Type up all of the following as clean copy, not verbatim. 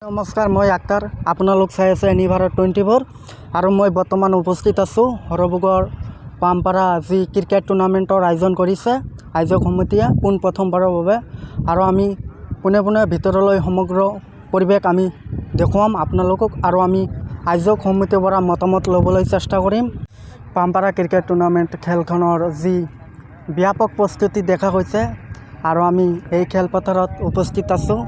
নমস্কাৰ, মই আক্তাৰ। আপোনালোক চাই আছে এনি ভাৰত 24 আৰু মই বৰ্তমান উপস্থিত আছোঁ হৰবুগৰ পামপাৰা যি ক্ৰিকেট টুৰ্ণামেণ্টৰ আয়োজন কৰিছে আয়োজক সমিতিয়ে প্ৰথমবাৰৰ বাবে। আৰু আমি পোনে পোনে ভিতৰলৈ সমগ্ৰ পৰিৱেশ আমি দেখুৱাম আপোনালোকক আৰু আমি আয়োজক সমিতিৰ পৰা মতামত ল'বলৈ চেষ্টা কৰিম। পামপাৰা ক্ৰিকেট টুৰ্ণামেণ্ট খেলখনৰ যি ব্যাপক প্ৰস্তুতি দেখা গৈছে আৰু আমি এই খেলপথাৰত উপস্থিত আছোঁ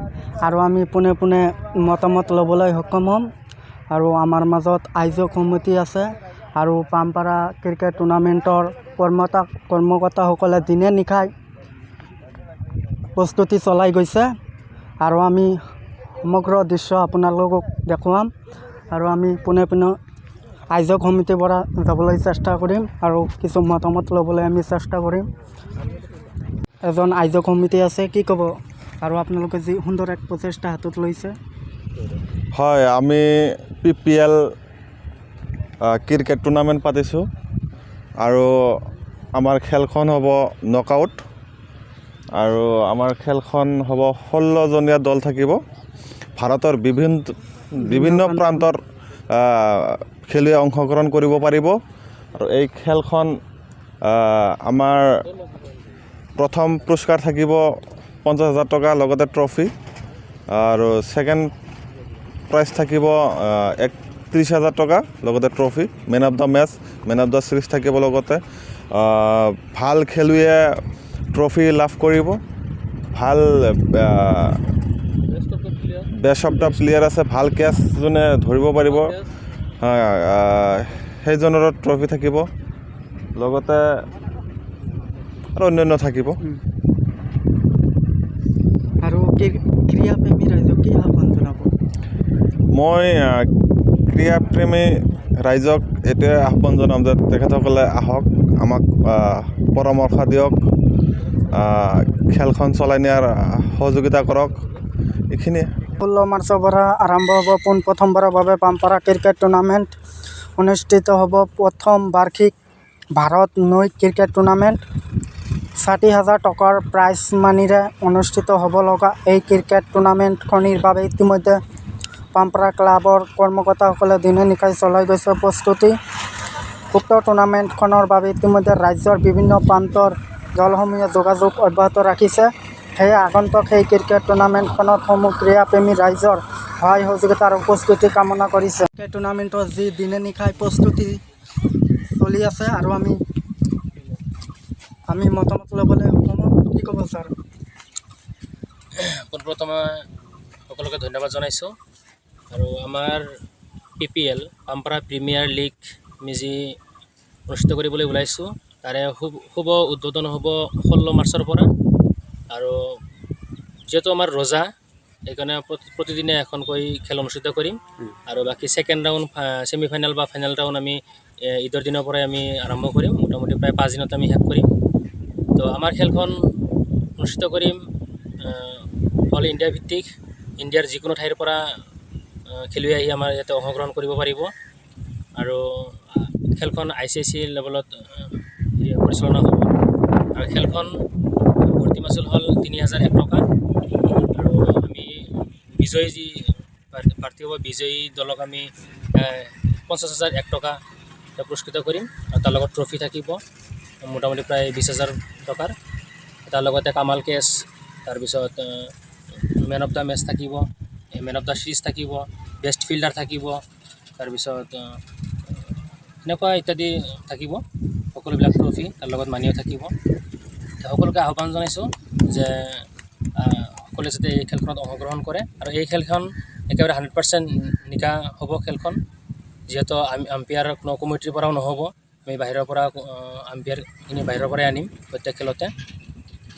আৰু আমি পোনে পোনে মতামত ল'বলৈ সক্ষম হ'ম। আৰু আমাৰ মাজত আয়োজক সমিতি আছে আৰু পামপাৰা ক্ৰিকেট টুৰ্ণামেণ্টৰ কৰ্মকৰ্তাসকলে দিনে নিশাই প্ৰস্তুতি চলাই গৈছে আৰু আমি সমগ্ৰ দৃশ্য আপোনালোকক দেখুৱাম আৰু আমি পোনে পোনে আয়োজক সমিতিৰ পৰা যাবলৈ চেষ্টা কৰিম আৰু কিছু মতামত ল'বলৈ আমি চেষ্টা কৰিম। এজন আয়োজক সমিতি আছে, কি ক'ব? আৰু আপোনালোকে যি সুন্দৰ এক প্ৰচেষ্টা হাতত লৈছে। হয়, আমি PPL ক্ৰিকেট টুৰ্ণামেণ্ট পাতিছোঁ আৰু আমাৰ খেলখন হ'ব নকআউট আৰু আমাৰ খেলখন হ'ব 16জনীয়া দল থাকিব। ভাৰতৰ বিভিন্ন প্ৰান্তৰ খেলুৱৈ অংশগ্ৰহণ কৰিব পাৰিব আৰু এই খেলখন আমাৰ প্ৰথম পুৰস্কাৰ থাকিব 50,000 টকা, লগতে ট্ৰফি, আৰু ছেকেণ্ড প্ৰাইজ থাকিব 30,000 টকা, লগতে trophy. Man of the match, man of the series থাকিব, লগতে ভাল খেলুৱৈয়ে ট্ৰফি লাভ কৰিব। ভাল বেষ্ট অফ দ্য প্লেয়াৰ আছে, ভাল কেচ যোনে ধৰিব পাৰিব সেইজনৰ ট্ৰফি থাকিব, লগতে আৰু অন্যান্য থাকিব। আৰু ক্ৰীড়াপ্ৰেমী ৰাইজক কি আহ্বান জনাব? মই ক্ৰীড়াপ্ৰেমী ৰাইজক এইটোৱে আহ্বান জনাম যে তেখেতসকলে আহক, আমাক পৰামৰ্শ দিয়ক, খেলখন চলাই নিয়াৰ সহযোগিতা কৰক। এইখিনিয়ে। 16 মাৰ্চৰ পৰা আৰম্ভ হ'ব প্ৰথমবাৰৰ বাবে পামপাৰা ক্ৰিকেট টুৰ্ণামেণ্ট অনুষ্ঠিত হ'ব। প্ৰথম বাৰ্ষিক ভাৰত নৈ ক্ৰিকেট টুৰ্ণামেণ্ট 60,000 টকাৰ প্ৰাইজ মানিৰে অনুষ্ঠিত হ'ব লগা এই ক্ৰিকেট টুৰ্ণামেণ্টখনিৰ বাবে ইতিমধ্যে পামপাৰা ক্লাবৰ কৰ্মকৰ্তাসকলে দিনে নিশাই চলাই গৈছে প্ৰস্তুতি। উক্ত টুৰ্ণামেণ্টখনৰ বাবে ইতিমধ্যে ৰাজ্যৰ বিভিন্ন প্ৰান্তৰ দলসমূহে যোগাযোগ অব্যাহত ৰাখিছে। সেয়ে আগন্তুক সেই ক্ৰিকেট টুৰ্ণামেণ্টখনত সমূহ ক্ৰীড়াপ্ৰেমী ৰাইজৰ সহায় সহযোগিতা আৰু উপস্থিতি কামনা কৰিছে। ক্ৰিকেট টুৰ্ণামেণ্টৰ যি দিনে নিশাই প্ৰস্তুতি চলি আছে আৰু আমি মতামত ল'বলৈ সক্ষম হ'ম। কি ক'ব ছাৰ? পোনপ্ৰথমে সকলোকে ধন্যবাদ জনাইছোঁ। আৰু আমাৰ PPL পামপাৰা প্ৰিমিয়াৰ লীগ আমি যি অনুষ্ঠিত কৰিবলৈ ওলাইছোঁ তাৰে শুভ উদ্বোধন হ'ব 16 মাৰ্চৰ পৰা। আৰু যিহেতু আমাৰ ৰজা, সেইকাৰণে প্ৰতিদিনে এখনকৈ খেল অনুষ্ঠিত কৰিম আৰু বাকী ছেকেণ্ড ৰাউণ্ড, ছেমিফাইনেল বা ফাইনেল ৰাউণ্ড আমি ঈদৰ দিনৰ পৰাই আমি আৰম্ভ কৰিম। মোটামুটি প্ৰায় 5 দিনত আমি শেষ কৰিম। তো আমাৰ খেলখন অনুষ্ঠিত কৰিম অল ইণ্ডিয়া ভিত্তিক। ইণ্ডিয়াৰ যিকোনো ঠাইৰ পৰা খেলুৱৈ আহি আমাৰ ইয়াতে অংশগ্ৰহণ কৰিব পাৰিব আৰু খেলখন ICC লেভেলত পৰিচালনা হ'ব। আৰু খেলখন ভৰ্তি মাচুল হ'ল 3,001 টকা আৰু আমি বিজয়ী যি প্ৰাৰ্থী হ'ব, বিজয়ী দলক আমি 50,001 টকা পুৰস্কৃত কৰিম আৰু তাৰ লগত ট্ৰফি থাকিব মোটামুটি প্ৰায় 20,000 টকাৰ। তাৰ লগতে কামাল কেছ, তাৰপিছত মেন অফ দ্য মেচ থাকিব, মেন অফ দ্য চিৰিজ থাকিব, বেষ্ট ফিল্ডাৰ থাকিব, তাৰপিছত এনেকুৱা ইত্যাদি থাকিব, সকলোবিলাক ট্ৰফি, তাৰ লগত মানিও থাকিব। সকলোকে আহ্বান জনাইছোঁ যে সকলোৱে যাতে এই খেলখনত অংশগ্ৰহণ কৰে আৰু এই খেলখন একেবাৰে 100% নিকা হ'ব খেলখন। যিহেতু আম্পায়াৰ কোনো কমিটিৰ পৰাও নহ'ব, আমি বাহিৰৰ পৰা আম্পায়াৰখিনি বাহিৰৰ পৰাই আনিম প্ৰত্যেক খেলতে।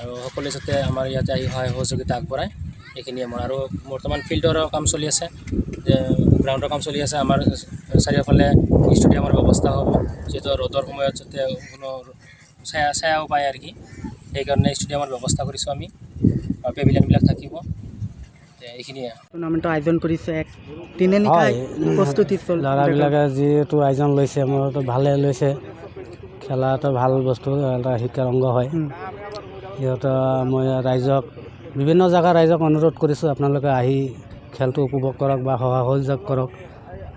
আৰু সকলোৱে যাতে আমাৰ ইয়াতে আহি সহায় সহযোগিতা আগবঢ়ায়, এইখিনিয়ে মোৰ। আৰু বৰ্তমান ফিল্ডৰ কাম চলি আছে, গ্ৰাউণ্ডৰ কাম চলি আছে। আমাৰ চাৰিওফালে ষ্টেডিয়ামৰ ব্যৱস্থা হ'ব, যিহেতু ৰ'দৰ সময়ত যাতে কোনো ছায়াও পায় আৰু কি, সেইকাৰণে ষ্টেডিয়ামৰ ব্যৱস্থা কৰিছোঁ আমি আৰু পেভিলিয়নবিলাক থাকিব। এইখিনিয়ে টুৰ্ণামেণ্টৰ আয়োজন কৰিছে এক দিনে নিশাই প্ৰস্তুতি ল'ৰাবিলাকে যিটো আয়োজন লৈছে মোৰতো ভালেই লৈছে। খেলাটো ভাল বস্তু, এটা শিক্ষাৰ অংগ হয়। সিহঁতৰ মই ৰাইজক বিভিন্ন জেগাৰ ৰাইজক অনুৰোধ কৰিছোঁ আপোনালোকে আহি খেলটো উপভোগ কৰক বা সহায় সহযোগ কৰক,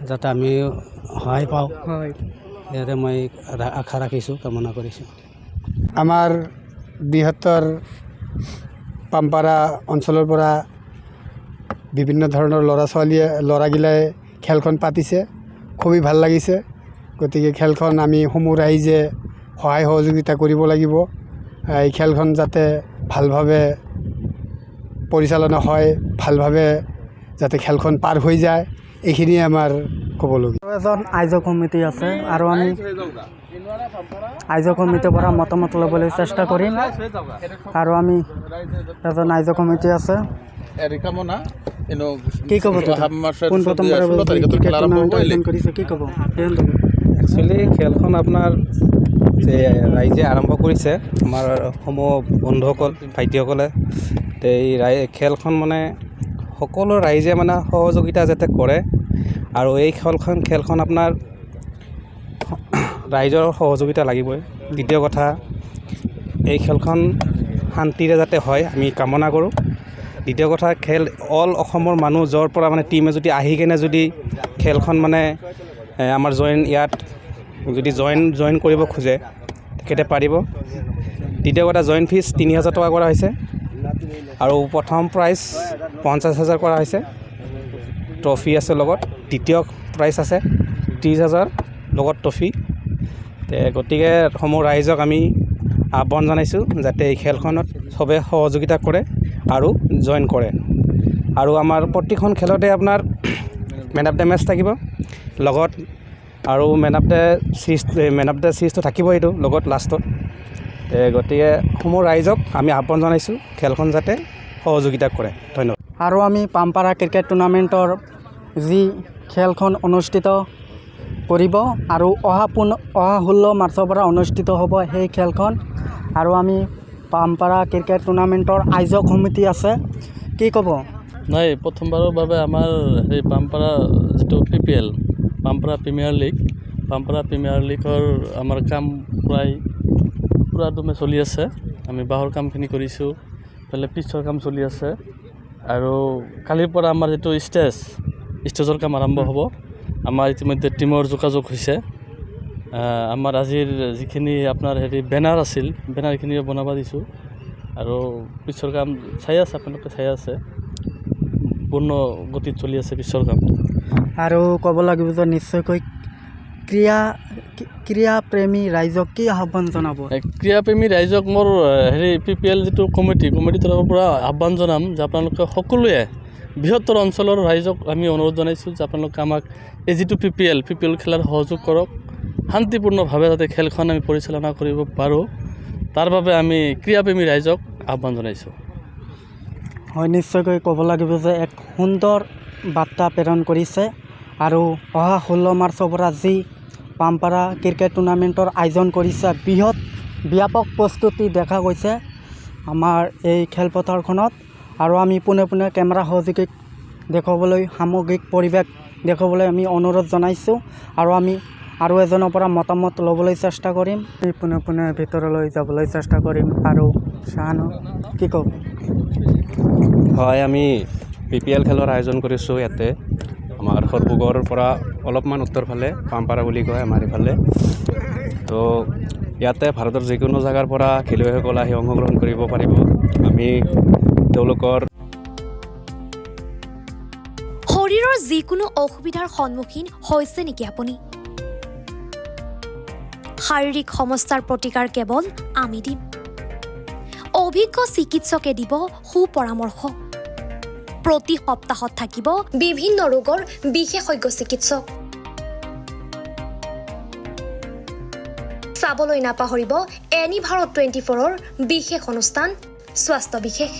যাতে আমি সহায় পাওঁ। হয়। ইয়াতে মই আশা ৰাখিছোঁ, কামনা কৰিছোঁ। আমাৰ বৃহত্তৰ পাম্পাৰা অঞ্চলৰ পৰা বিভিন্ন ধৰণৰ ল'ৰাগিলাই খেলখন পাতিছে, খুবেই ভাল লাগিছে। গতিকে খেলখন আমি সমূহ ৰাইজে সহায় সহযোগিতা কৰিব লাগিব। এই খেলখন যাতে ভালভাৱে পৰিচালনা হয়, ভালভাৱে যাতে খেলখন পাৰ হৈ যায়, এইখিনিয়ে আমাৰ ক'বলগীয়া। আৰু এজন আয়োজক সমিতি আছে আৰু আমি আয়োজক সমিতিৰ পৰা মতামত ল'বলৈ চেষ্টা কৰিম। আৰু আমি এজন আয়োজক সমিতি আছে, কি ক'ব পোনপ্ৰথমবাৰৰ ক্ৰিকেট টুৰ্ণামেণ্ট আয়োজন কৰিছে, কি ক'ব? একচুৱেলি খেলখন আপোনাৰ যে ৰাইজে আৰম্ভ কৰিছে, আমাৰ সমূহ বন্ধুসকল ভাইটিসকলে, এই খেলখন মানে সকলো ৰাইজে মানে সহযোগিতা যাতে কৰে। আৰু এই খেলখন আপোনাৰ ৰাইজৰ সহযোগিতা লাগিবই। দ্বিতীয় কথা, এই খেলখন শান্তিৰে যাতে হয় আমি কামনা কৰোঁ। দ্বিতীয় কথা, অল অসমৰ মানুহ য'ৰ পৰা মানে টিমে যদি আহি কেনে যদি খেলখন মানে আমাৰ ইয়াত যদি জইন কৰিব খোজে তেখেতে পাৰিব। দ্বিতীয় কথা, জইন ফিজ 3,000 টকা কৰা হৈছে আৰু প্ৰথম প্ৰাইজ 50,000 কৰা হৈছে, ট্ৰফি আছে লগত। দ্বিতীয় প্ৰাইজ আছে 30,000 লগত ট্ৰফি। গতিকে সমূহ ৰাইজক আমি আহ্বান জনাইছোঁ যাতে এই খেলখনত চবে সহযোগিতা কৰে আৰু জইন কৰে। আৰু আমাৰ প্ৰতিখন খেলতে আপোনাৰ মেন অফ দ্য মেচ থাকিব লগত, আৰু মেন অফ দ্য চিৰিজটো থাকিব এইটো লগত লাষ্টত। গতিকে সমূহ ৰাইজক আমি আহ্বান জনাইছোঁ খেলখন যাতে সহযোগিতা কৰে। ধন্যবাদ। আৰু আমি পাম্পাৰা ক্ৰিকেট টুৰ্ণামেণ্টৰ যি খেলখন অনুষ্ঠিত কৰিব আৰু অহা 16 মাৰ্চৰ পৰা অনুষ্ঠিত হ'ব সেই খেলখন। আৰু আমি পাম্পাৰা ক্ৰিকেট টুৰ্ণামেণ্টৰ আয়োজক সমিতি আছে, কি ক'ব? নাই, প্ৰথমবাৰৰ বাবে আমাৰ সেই পাম্পাৰা যিটো PPL পাম্পাৰা প্ৰিমিয়াৰ লীগৰ আমাৰ কাম প্ৰায় পূৰা দমে চলি আছে। আমি বাঁহৰ কামখিনি কৰিছোঁ, এইফালে পিছৰ কাম চলি আছে। আৰু কালিৰ পৰা আমাৰ যিটো ষ্টেজৰ কাম আৰম্ভ হ'ব। আমাৰ ইতিমধ্যে টিমৰ যোগাযোগ হৈছে। আমাৰ আজিৰ যিখিনি আপোনাৰ বেনাৰ আছিল, বেনাৰখিনিও বনাব দিছোঁ। আৰু পিছৰ কাম আপোনালোকে চাই আছে, পূৰ্ণ গতিত চলি আছে পিছৰ কাম। আৰু ক'ব লাগিব যে নিশ্চয়কৈ ক্ৰীড়াপ্ৰেমী ৰাইজক কি আহ্বান জনাব? ক্ৰীড়াপ্ৰেমী ৰাইজক মোৰ PPL যিটো কমিটিৰ তৰফৰ পৰা আহ্বান জনাম যে আপোনালোকে সকলোৱে বৃহত্তৰ অঞ্চলৰ ৰাইজক আমি অনুৰোধ জনাইছোঁ যে আপোনালোকে আমাক এই যিটো PPL খেলাৰ সহযোগ কৰক। শান্তিপূৰ্ণভাৱে যাতে খেলখন আমি পৰিচালনা কৰিব পাৰোঁ, তাৰ বাবে আমি ক্ৰীড়াপ্ৰেমী ৰাইজক আহ্বান জনাইছোঁ। হয়, নিশ্চয়কৈ ক'ব লাগিব যে এক সুন্দৰ বাৰ্তা প্ৰেৰণ কৰিছে। আৰু অহা 16 মাৰ্চৰ পৰা যি পাম্পাৰা ক্ৰিকেট টুৰ্ণামেণ্টৰ আয়োজন কৰিছে, ব্যাপক প্ৰস্তুতি দেখা গৈছে আমাৰ এই খেলপথাৰখনত। আৰু আমি পোনে কেমেৰা সহযোগীক দেখুৱাবলৈ, সামগ্ৰিক পৰিৱেশ দেখুৱাবলৈ আমি অনুৰোধ জনাইছোঁ। আৰু আমি আৰু এজনৰ পৰা মতামত ল'বলৈ চেষ্টা কৰিম, পোনে ভিতৰলৈ যাবলৈ চেষ্টা কৰিম। আৰু চাহানো, কি ক'ব? হয়, আমি PPL খেলৰ আয়োজন কৰিছোঁ ইয়াতে আমাৰ সৰভোগৰ পৰা অলপমান উত্তৰ ফালে, পাম্পাৰা বুলি কয় আমাৰ ইফালে। তো ইয়াতে ভাৰতৰ যিকোনো জেগাৰ পৰা খেলুৱৈসকল আহি অংশগ্ৰহণ কৰিব পাৰিব। আমি তেওঁলোকৰ শৰীৰৰ যিকোনো অসুবিধাৰ সন্মুখীন হৈছে নেকি আপুনি? শাৰীৰিক সমস্যাৰ প্ৰতিকাৰ কেৱল আমি দিম। অভিজ্ঞ চিকিৎসকে দিব সুপৰামৰ্শ। প্ৰতি সপ্তাহত থাকিব বিভিন্ন ৰোগৰ বিশেষজ্ঞ চিকিৎসক। চাবলৈ নাপাহৰিব এনি ভাৰত 24ৰ বিশেষ অনুষ্ঠান স্বাস্থ্য বিশেষ।